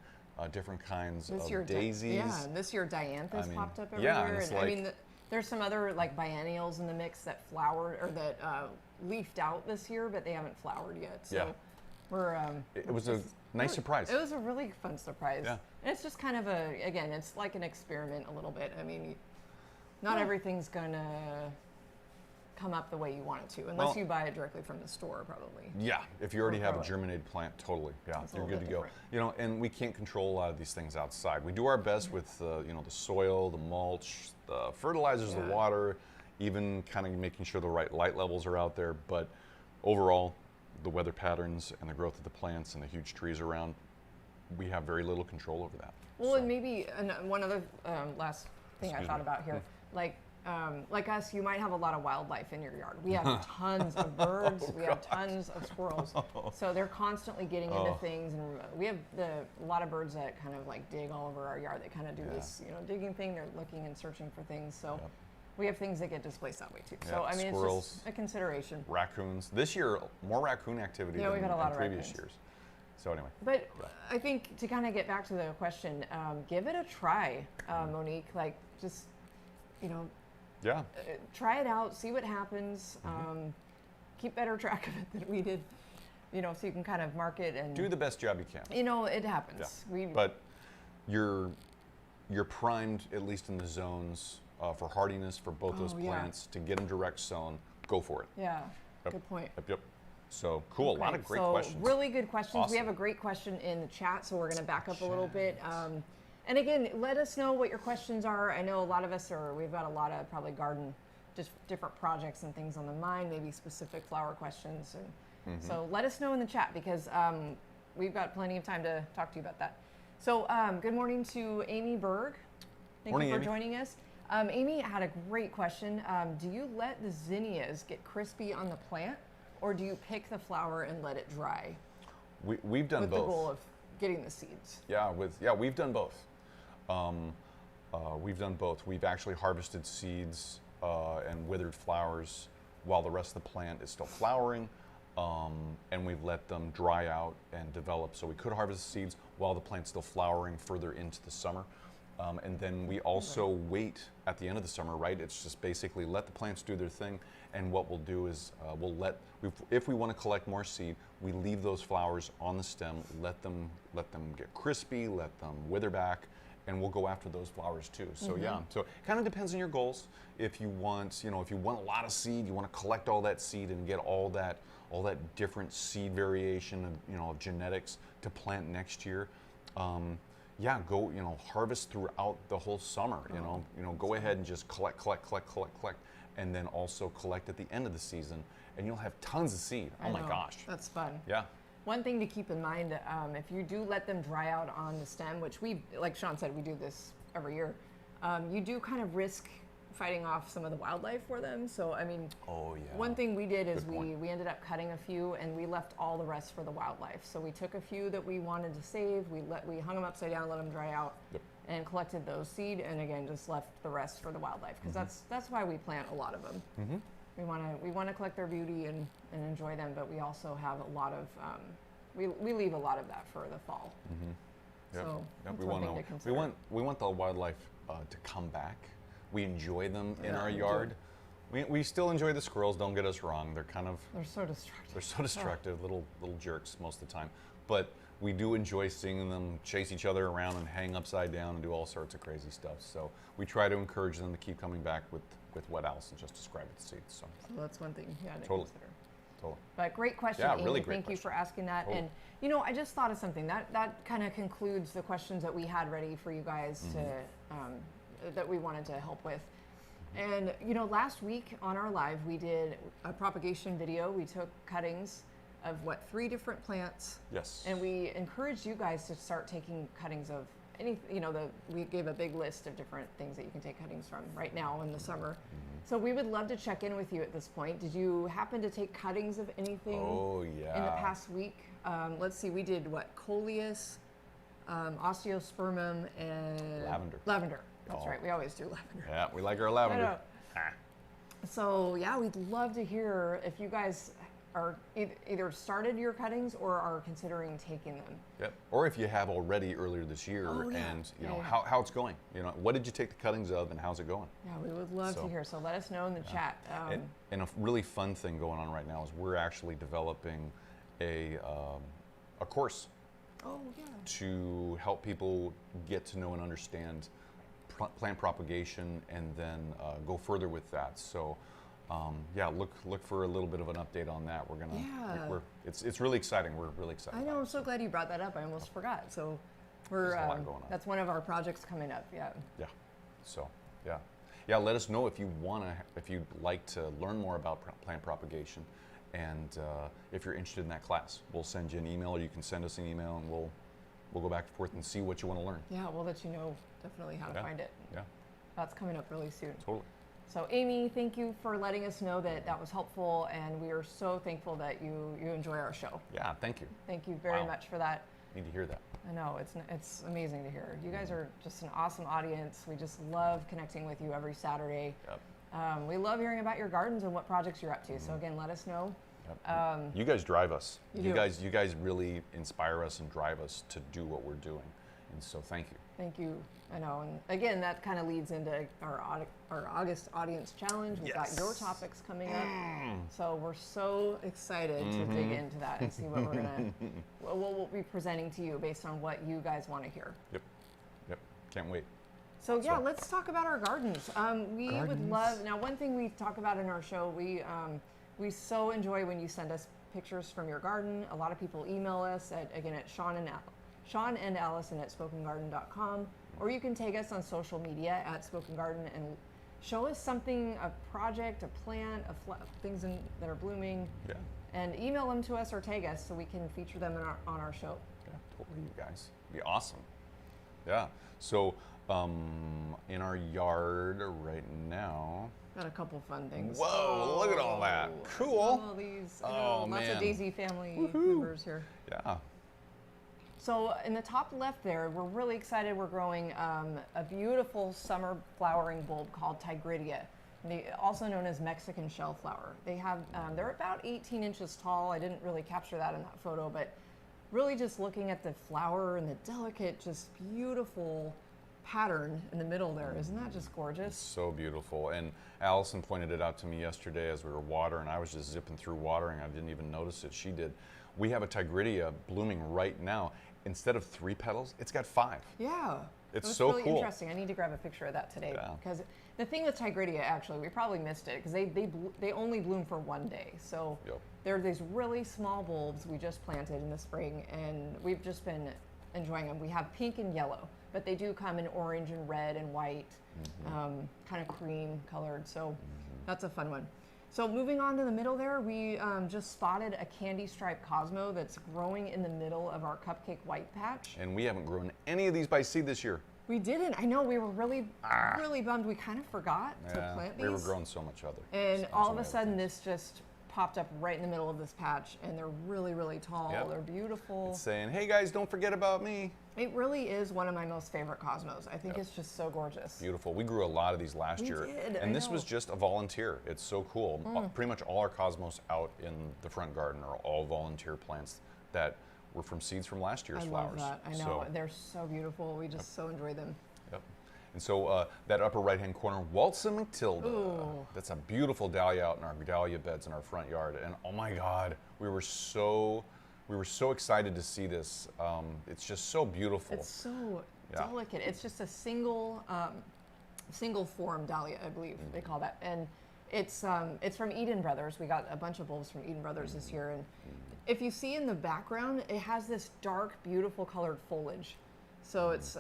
different kinds of daisies. Yeah, and this year dianthus popped up everywhere. And there's some other like biennials in the mix that flowered or that leafed out this year, but they haven't flowered yet. So we're. It was a nice surprise. It was a really fun surprise. Yeah. And it's just kind of it's like an experiment a little bit. I mean, not everything's gonna come up the way you want it to, unless you buy it directly from the store, probably. Yeah, if you already have a germinated plant, totally. Yeah, you're good to go. You know, and we can't control a lot of these things outside. We do our best with the soil, the mulch, the fertilizers, the water, even kind of making sure the right light levels are out there. But overall, the weather patterns and the growth of the plants and the huge trees around, we have very little control over that. Well, and maybe one other last thing I thought about here, like us, you might have a lot of wildlife in your yard. We have tons of birds. We have tons of squirrels. So they're constantly getting into things, and we have a lot of birds that kind of like dig all over our yard. They kind of do this, digging thing. They're looking and searching for things. So we have things that get displaced that way too. So I mean, squirrels, it's just a consideration. Raccoons. This year, more raccoon activity than we've had a lot of previous raccoons. years. So anyway. But I think to kind of get back to the question, give it a try, Monique. Like just, try it out, see what happens. Keep better track of it than we did, so you can kind of mark it and do the best job you can. It happens. Yeah. But you're primed, at least in the zones, for hardiness for both those plants to get them direct sown. Go for it. Yeah. Good point. Yep. So cool. A lot of great questions. Really good questions. Awesome. We have a great question in the chat, so we're going to back up a little bit. And again, let us know what your questions are. I know a lot of us we've got a lot of probably garden, just different projects and things on the mind, maybe specific flower questions. And so let us know in the chat because we've got plenty of time to talk to you about that. So good morning to Amy Berg. Thank you for joining us. Amy had a great question. Do you let the zinnias get crispy on the plant, or do you pick the flower and let it dry? We've done both. With the goal of getting the seeds. We've done both. We've done both. We've actually harvested seeds and withered flowers while the rest of the plant is still flowering, and we've let them dry out and develop. So we could harvest the seeds while the plant's still flowering further into the summer. And then we also wait at the end of the summer, right? It's just basically let the plants do their thing. And what we'll do is if we want to collect more seed, we leave those flowers on the stem, let them get crispy, let them wither back, and we'll go after those flowers too. So so it kind of depends on your goals. If you want, a lot of seed, you want to collect all that seed and get all that different seed variation of genetics to plant next year. Go, harvest throughout the whole summer, go ahead and just collect, and then also collect at the end of the season, and you'll have tons of seed. Oh my gosh. That's fun. Yeah. One thing to keep in mind, if you do let them dry out on the stem, which like Sean said, we do this every year, you do kind of risk fighting off some of the wildlife for them. So, I mean, one thing we did is we ended up cutting a few and we left all the rest for the wildlife. So we took a few that we wanted to save, we hung them upside down, let them dry out, and collected those seed, and again, just left the rest for the wildlife, because that's why we plant a lot of them. We want to collect their beauty and enjoy them, but we also have a lot of, we leave a lot of that for the fall. So that's one thing to consider. We want the wildlife to come back. We enjoy them in our yard, We still enjoy the squirrels, don't get us wrong. They're kind of... They're so destructive. They're so destructive, little jerks most of the time. But we do enjoy seeing them chase each other around and hang upside down and do all sorts of crazy stuff. So we try to encourage them to keep coming back with what Allison just described at the seeds. So that's one thing you had to totally. consider. Totally. But great question, Yeah, Amy. really great Thank question. you for asking that. Totally. And you know, I just thought of something that kind of concludes the questions that we had ready for you guys to that we wanted to help with. And you know, last week on our live, we did a propagation video. We took cuttings of 3 different plants. Yes. And we encouraged you guys to start taking cuttings of any, you know, we gave a big list of different things that you can take cuttings from right now in the summer. So we would love to check in with you at this point. Did you happen to take cuttings of anything in the past week? Let's see, we did coleus, osteospermum, and lavender. That's right, we always do lavender. Yeah, we like our lavender. So yeah, we'd love to hear if you guys are either started your cuttings or are considering taking them. Yep. Or if you have already earlier this year, and you know how it's going. You know, what did you take the cuttings of, and how's it going? Yeah, we would love to hear. So let us know in the chat. And a really fun thing going on right now is we're actually developing a course to help people get to know and understand plant propagation, and then go further with that. So. Yeah, look for a little bit of an update on that. We're gonna. It's really exciting. We're really excited. I know. I'm so glad you brought that up. I almost forgot. So we're There's a lot going on. That's one of our projects coming up. Yeah. Yeah. So yeah. Let us know if you'd like to learn more about plant propagation, and if you're interested in that class, we'll send you an email, or you can send us an email, and we'll go back and forth and see what you want to learn. Yeah, we'll let you know definitely how to find it. Yeah. That's coming up really soon. Totally. So Amy, thank you for letting us know that was helpful, and we are so thankful that you enjoy our show. Yeah, thank you. Thank you very much for that. Need to hear that. I know, it's amazing to hear. You guys are just an awesome audience. We just love connecting with you every Saturday. Yep. We love hearing about your gardens and what projects you're up to. So again, let us know. Yep. You guys drive us. You guys really inspire us and drive us to do what we're doing. And so thank you. Thank you. I know, and again, that kind of leads into our August Audience Challenge. We've got your topics coming up, so we're so excited to dig into that and see what we'll be presenting to you based on what you guys want to hear. Yep. Can't wait. So yeah, let's talk about our gardens. We would love. Now, one thing we talk about in our show, we so enjoy when you send us pictures from your garden. A lot of people email us at Sean and Allison at spokengarden.com, or you can tag us on social media at Spoken Garden and show us something, a project, a plant, things that are blooming, and email them to us or tag us so we can feature them on our show. Yeah, totally, you guys. It'd be awesome. Yeah. So in our yard right now. Got a couple fun things. Whoa, look at all that. Cool. All these, lots of Daisy family members here. Yeah. So in the top left there, we're really excited. We're growing a beautiful summer flowering bulb called Tigridia, also known as Mexican shellflower. They're about 18 inches tall. I didn't really capture that in that photo, but really just looking at the flower and the delicate, just beautiful pattern in the middle there. Isn't that just gorgeous? It's so beautiful. And Allison pointed it out to me yesterday as we were watering. I was just zipping through watering. I didn't even notice it. She did. We have a Tigridia blooming right now. Instead of 3 petals, it's got 5. Yeah. It's so really cool. Interesting. I need to grab a picture of that today, because the thing with Tigridia, actually, we probably missed it because they only bloom for one day. So they're these really small bulbs we just planted in the spring, and we've just been enjoying them. We have pink and yellow, but they do come in orange and red and white, kind of cream colored. So that's a fun one. So moving on to the middle there, we just spotted a candy striped Cosmo that's growing in the middle of our cupcake white patch. And we haven't grown any of these by seed this year. We didn't. I know, we were really bummed. We kind of forgot to plant these. We were growing so much other. And all of a sudden this just popped up right in the middle of this patch, and they're really, really tall. They're beautiful. It's saying, hey guys, don't forget about me. It really is one of my most favorite Cosmos. I think it's just so gorgeous. Beautiful. We grew a lot of these last year. And this was just a volunteer. It's so cool. Pretty much all our Cosmos out in the front garden are all volunteer plants that were from seeds from last year's flowers. I love that. I know. They're so beautiful. We just so enjoy them. Yep. And so that upper right-hand corner, Waltz Matilda. Ooh. That's a beautiful dahlia out in our dahlia beds in our front yard. And oh my God, we were so excited to see this. It's just so beautiful. It's so delicate. It's just a single form dahlia, I believe they call that. And it's from Eden Brothers. We got a bunch of bulbs from Eden Brothers this year. And if you see in the background, it has this dark, beautiful colored foliage. So it's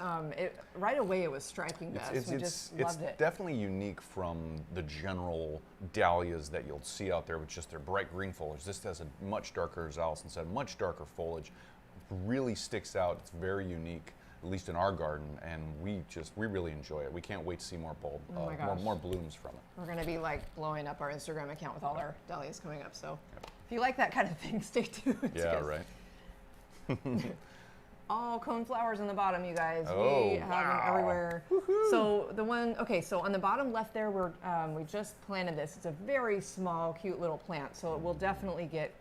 right away it was striking to us. We just loved it. It's definitely unique from the general dahlias that you'll see out there with just their bright green foliage. This has a much darker, as Allison said, much darker foliage. It really sticks out. It's very unique, at least in our garden, and we really enjoy it. We can't wait to see more more blooms from it. We're going to be like blowing up our Instagram account with all our dahlias coming up. So if you like that kind of thing, stay tuned. Yeah, right. All cone flowers on the bottom, you guys. Oh, we have them everywhere. So so on the bottom left there, we just planted this. It's a very small, cute little plant, so it will definitely get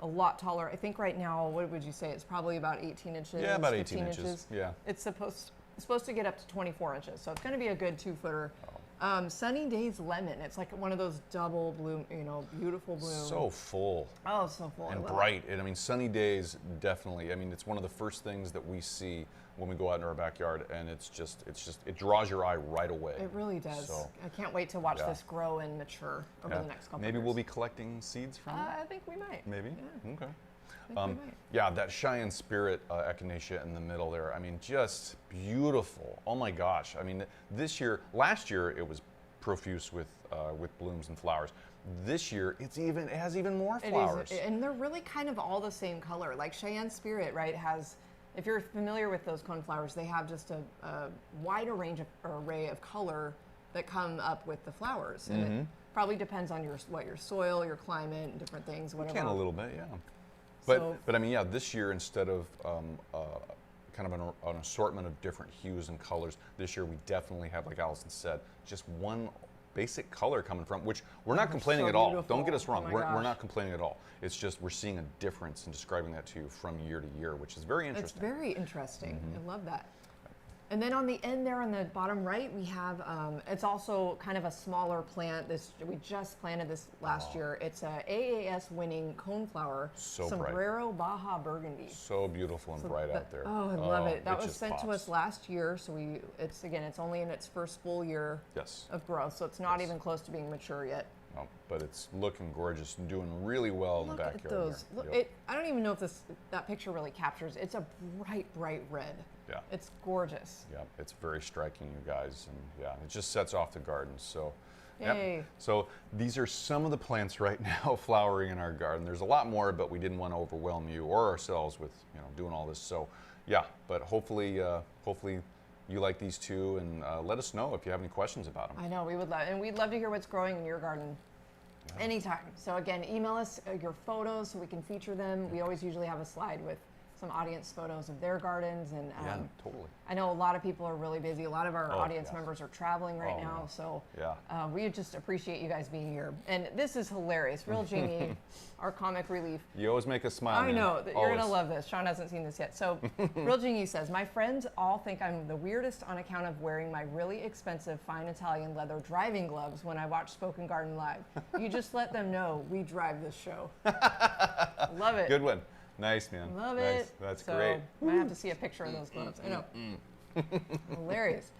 a lot taller. I think right now, what would you say? It's probably about 18 inches. Yeah, about 18 inches. Yeah. It's supposed to get up to 24 inches, so it's going to be a good 2-footer. Sunny Days Lemon. It's like one of those double bloom, beautiful blooms. So full. Oh, so full. And bright. And I mean, Sunny Days, definitely. I mean, it's one of the first things that we see when we go out in our backyard, and it draws your eye right away. It really does. So, I can't wait to watch this grow and mature over the next couple of years. Maybe we'll be collecting seeds from it? I think we might. Maybe? Yeah. Okay. That Cheyenne Spirit echinacea in the middle there. I mean, just beautiful. Oh my gosh. I mean, last year it was profuse with blooms and flowers. This year it has even more flowers. And they're really kind of all the same color. Like Cheyenne Spirit, right, if you're familiar with those coneflowers, they have just a wider array of color that come up with the flowers. And it probably depends on your soil, your climate, and different things, whatever. Can a little bit, yeah. But I mean, this year instead of kind of an assortment of different hues and colors, this year we definitely have, like Allison said, just one basic color coming from, which we're not complaining at all. Don't get us wrong. We're not complaining at all. It's just we're seeing a difference in describing that to you from year to year, which is very interesting. It's very interesting. I love that. And then on the end there on the bottom right, we have, it's also kind of a smaller plant. We just planted this last year. It's a AAS winning coneflower, Sombrero Baja Burgundy. So beautiful and bright out there. Oh, I love it. That was sent to us last year. So it's only in its first full year of growth. So it's not even close to being mature yet. No, but it's looking gorgeous and doing really well in the backyard. Look at those. I don't even know if that picture really captures. It's a bright, bright red. Yeah. It's gorgeous. Yeah, it's very striking, you guys, and it just sets off the garden. So, yay. So these are some of the plants right now flowering in our garden. There's a lot more, but we didn't want to overwhelm you or ourselves with doing all this. So, yeah, but hopefully you like these too, and let us know if you have any questions about them. I know we would love, and we'd love to hear what's growing in your garden. Anytime. So again, email us your photos so we can feature them. We always usually have a slide with some audience photos of their gardens, and totally. I know a lot of people are really busy. A lot of our audience members are traveling right now, so we just appreciate you guys being here. And this is hilarious. Real Jamie, our comic relief. You always make us smile. I know. You're going to love this. Sean hasn't seen this yet. So Real Jamie says, my friends all think I'm the weirdest on account of wearing my really expensive fine Italian leather driving gloves when I watch Spoken Garden Live. You just let them know we drive this show. Love it. Good one. Nice, man. Love it. That's great. I might have to see a picture of those gloves. I know. Hilarious.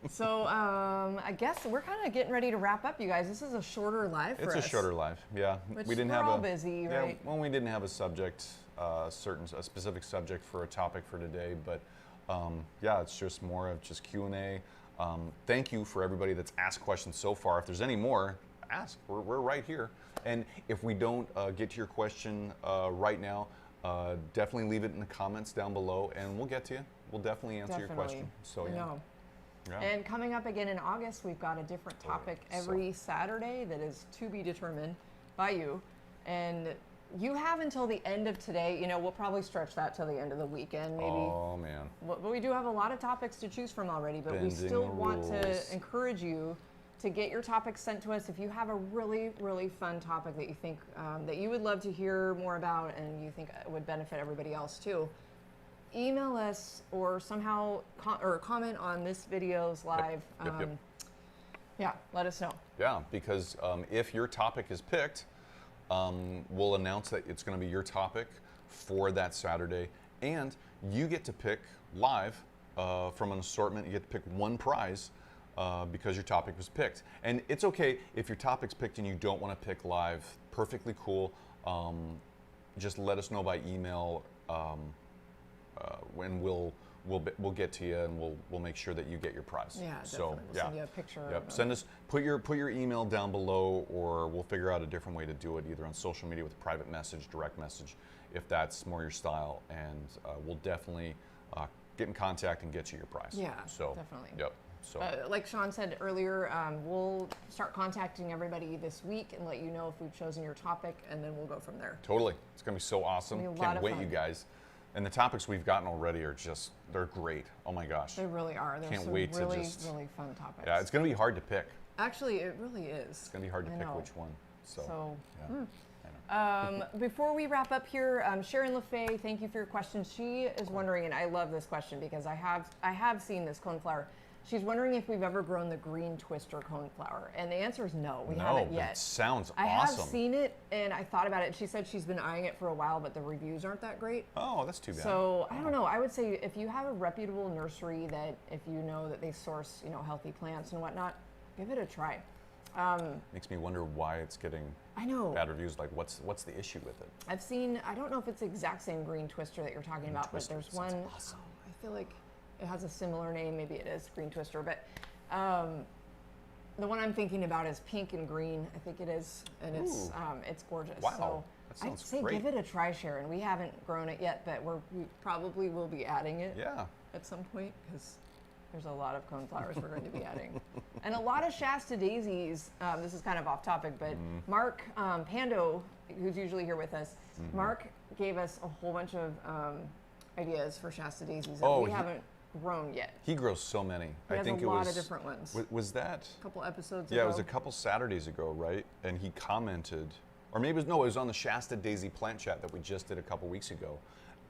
So I guess we're kind of getting ready to wrap up, you guys. This is a shorter live for us. It's a shorter live, yeah. We didn't have all busy, right? Well, we didn't have a subject, a specific subject for a topic for today, but it's just more of just Q&A. Thank you for everybody that's asked questions so far. If there's any more, ask. We're right here. And if we don't get to your question right now, definitely leave it in the comments down below, and we'll get to you. We'll definitely answer your question. So yeah. And coming up again in August, we've got a different topic every Saturday that is to be determined by you. And you have until the end of today. We'll probably stretch that till the end of the weekend, maybe. Oh man. But we do have a lot of topics to choose from already. But we still want to encourage you to get your topics sent to us. If you have a really, really fun topic that you think that you would love to hear more about and you think would benefit everybody else too, email us or somehow comment on this video's live. Yep. Yeah, let us know. Yeah, because if your topic is picked, we'll announce that it's going to be your topic for that Saturday, and you get to pick live from an assortment. You get to pick one prize because your topic was picked. And it's okay if your topic's picked and you don't want to pick live. Perfectly cool. Just let us know by email, when we'll get to you, and we'll make sure that you get your prize. Yeah, so definitely. We'll send you a picture. Yep. Send us, put your email down below, or we'll figure out a different way to do it, either on social media with a private message, direct message, if that's more your style, and we'll definitely get in contact and get you your prize. Yeah, so definitely. Yep. So like Sean said earlier, we'll start contacting everybody this week and let you know if we've chosen your topic, and then we'll go from there. Totally. It's gonna be so awesome. Can't wait, you guys. And the topics we've gotten already are just, they're great. Oh my gosh. They really are. They're some really fun topics. Yeah, it's going to be hard to pick. Actually, it really is. It's going to be hard to pick which one. So yeah. Before we wrap up here, Sharon LaFay, thank you for your question. She is wondering, and I love this question because I have seen this coneflower. She's wondering if we've ever grown the green twister coneflower, and the answer is no, we haven't yet. It sounds awesome. I have seen it, and I thought about it. She said she's been eyeing it for a while, but the reviews aren't that great. Oh, that's too bad. So I don't know. I would say if you have a reputable nursery that, if you know that they source, healthy plants and whatnot, give it a try. Makes me wonder why it's getting bad reviews. Like, what's the issue with it? I've seen. I don't know if it's the exact same green twister that you're talking about, but there's one. Awesome. I feel like it has a similar name. Maybe it is green twister, but the one I'm thinking about is pink and green. I think it is, and it's gorgeous. Wow, so that sounds I'd say great. give it a try, Sharon. We haven't grown it yet, but we probably will be adding it. Yeah. At some point, because there's a lot of coneflowers we're going to be adding, and a lot of Shasta daisies. This is kind of off topic, but Mark Pando, who's usually here with us, Mark gave us a whole bunch of ideas for Shasta daisies that we haven't grown yet. He grows so many. He has a lot of different ones. Was that a couple episodes ago? Yeah, it was a couple Saturdays ago, right? And he commented, or maybe it was on the Shasta Daisy plant chat that we just did a couple weeks ago,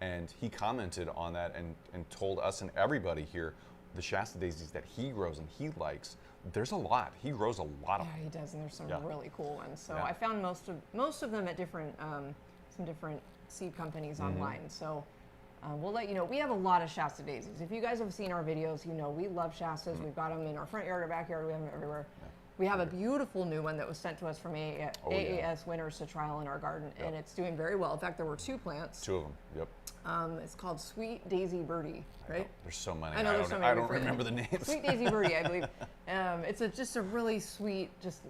and he commented on that and told us and everybody here the Shasta daisies that he grows and he likes. There's a lot. He grows a lot of them. Yeah, he does, and there's some really cool ones. So Yeah. I found most of them at different some different seed companies online. So. We'll let you know. We have a lot of Shasta daisies. If you guys have seen our videos, we love Shastas. We've got them in our front yard or backyard. We have them everywhere. Yeah. We have a beautiful new one that was sent to us from AAS Winners to Trial in our garden, and it's doing very well. In fact, there were 2 plants. 2 of them, yep. It's called Sweet Daisy Birdie, right? There's so many. I know there's so many. I don't remember the names. Sweet Daisy Birdie, I believe. It's just a really sweet, just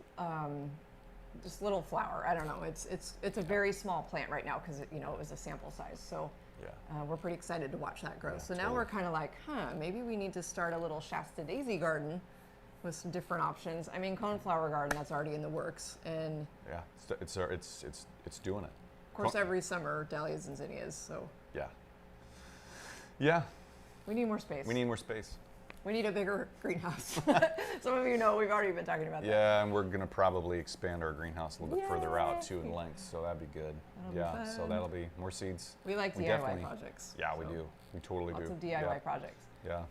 little flower. I don't know. It's a very small plant right now because it was a sample size. So. Yeah. We're pretty excited to watch that grow. So now we're kind of like, maybe we need to start a little Shasta daisy garden with some different options. I mean, coneflower garden, that's already in the works, and yeah, it's doing it. Of course, every summer dahlias and zinnias. So yeah, we need more space. We need more space. We need a bigger greenhouse. Some of you know we've already been talking about that. Yeah, and we're going to probably expand our greenhouse a little bit further out too in length, so that'd be good. That'll be so that'll be more seeds. We like DIY projects. Yeah, we do. We totally do. Lots of DIY projects. Yeah,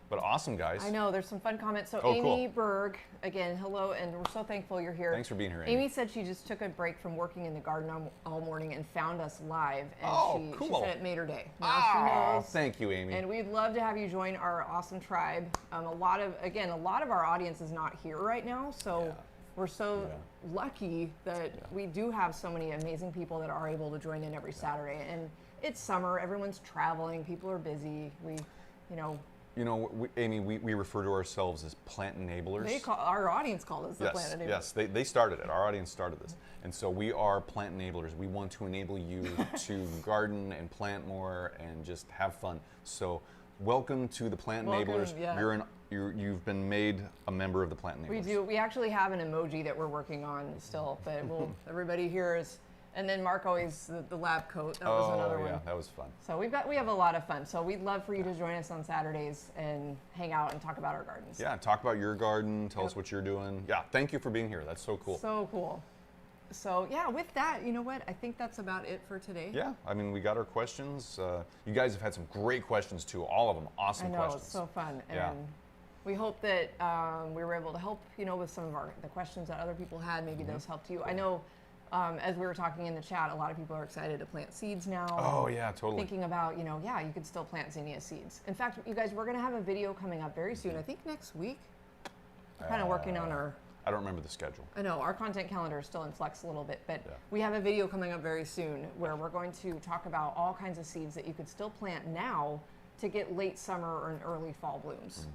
but awesome, guys. I know, there's some fun comments. So Amy Berg, again, hello, and we're so thankful you're here. Thanks for being here, Amy. Amy said she just took a break from working in the garden all morning and found us live, and she said it made her day. Now she knows. Thank you, Amy. And we'd love to have you join our awesome tribe. A lot of our audience is not here right now, so we're so lucky that we do have so many amazing people that are able to join in every Saturday. And it's summer, everyone's traveling, people are busy. Amy, we refer to ourselves as plant enablers. Our audience called us the plant enablers. Yes, they started it. Our audience started this. And so we are plant enablers. We want to enable you to garden and plant more and just have fun. So welcome to the Plant Enablers. Yeah. You've been made a member of the Plant Enablers. We do. We actually have an emoji that we're working on still, but everybody here is. And then Mark always the lab coat. That was another one. Yeah, that was fun. So we have a lot of fun. So we'd love for you to join us on Saturdays and hang out and talk about our gardens. Yeah, talk about your garden. Tell us what you're doing. Yeah, thank you for being here. That's so cool. So cool. So yeah, with that, you know what? I think that's about it for today. Yeah, I mean, we got our questions. You guys have had some great questions too. All of them, awesome questions. I know, it's so fun. Yeah. And we hope that we were able to help, with some of the questions that other people had. Maybe those helped you. I know, as we were talking in the chat, a lot of people are excited to plant seeds now. Oh yeah, totally. Thinking about, yeah, you could still plant zinnia seeds. In fact, you guys, we're going to have a video coming up very soon. I think next week. We're kind of working on our... I don't remember the schedule. I know, our content calendar is still in flux a little bit, but we have a video coming up very soon where we're going to talk about all kinds of seeds that you could still plant now to get late summer or an early fall blooms.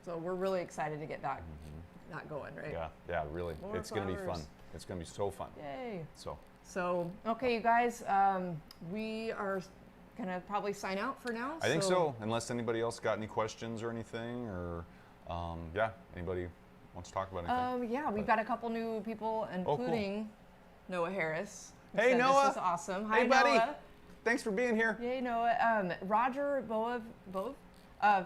So we're really excited to get that going, right? Yeah, really. More it's going to be fun. flowers. It's going to be so fun. Yay. So, okay, you guys, we are going to probably sign out for now. I think so, unless anybody else got any questions or anything, or anybody wants to talk about anything. Yeah, we've got a couple new people, including Noah Harris. Hey, Noah. This is awesome. Hi, hey, buddy. Noah. Thanks for being here. Yay, Noah. Roger Bove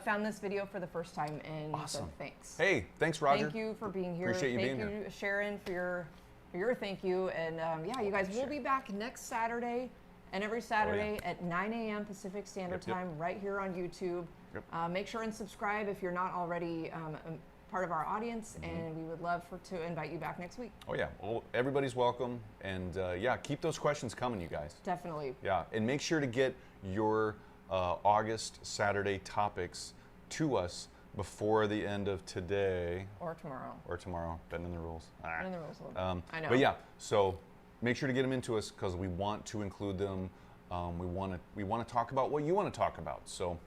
found this video for the first time and said thanks. Hey, thanks, Roger. Thank you for being here. Appreciate you being here. Thank you, Sharon, for your thank you. And yeah, you guys, we'll be back next Saturday and every Saturday at 9 a.m. Pacific Standard Time right here on YouTube. Make sure and subscribe if you're not already part of our audience, and we would love to invite you back next week. Oh yeah, well, everybody's welcome, and yeah, keep those questions coming, you guys. Definitely. Yeah, and make sure to get your August Saturday topics to us before the end of today. Or tomorrow. Or tomorrow, bending the rules. Bending the rules a little bit. I know. But yeah, so make sure to get them into us because we want to include them. We want to talk about what you want to talk about. So.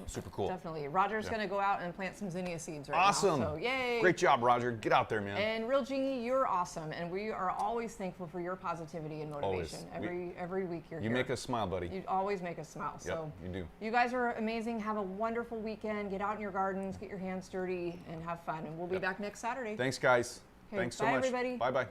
Super cool. Definitely. Roger's going to go out and plant some zinnia seeds right now. So yay. Great job, Roger. Get out there, man. And Real Genie, you're awesome. And we are always thankful for your positivity and motivation. Every week you're here. You make us smile, buddy. You always make us smile. So you do. You guys are amazing. Have a wonderful weekend. Get out in your gardens, get your hands dirty, and have fun. And we'll be back next Saturday. Thanks, guys. Okay, Thanks so bye, much. Everybody. Bye-bye.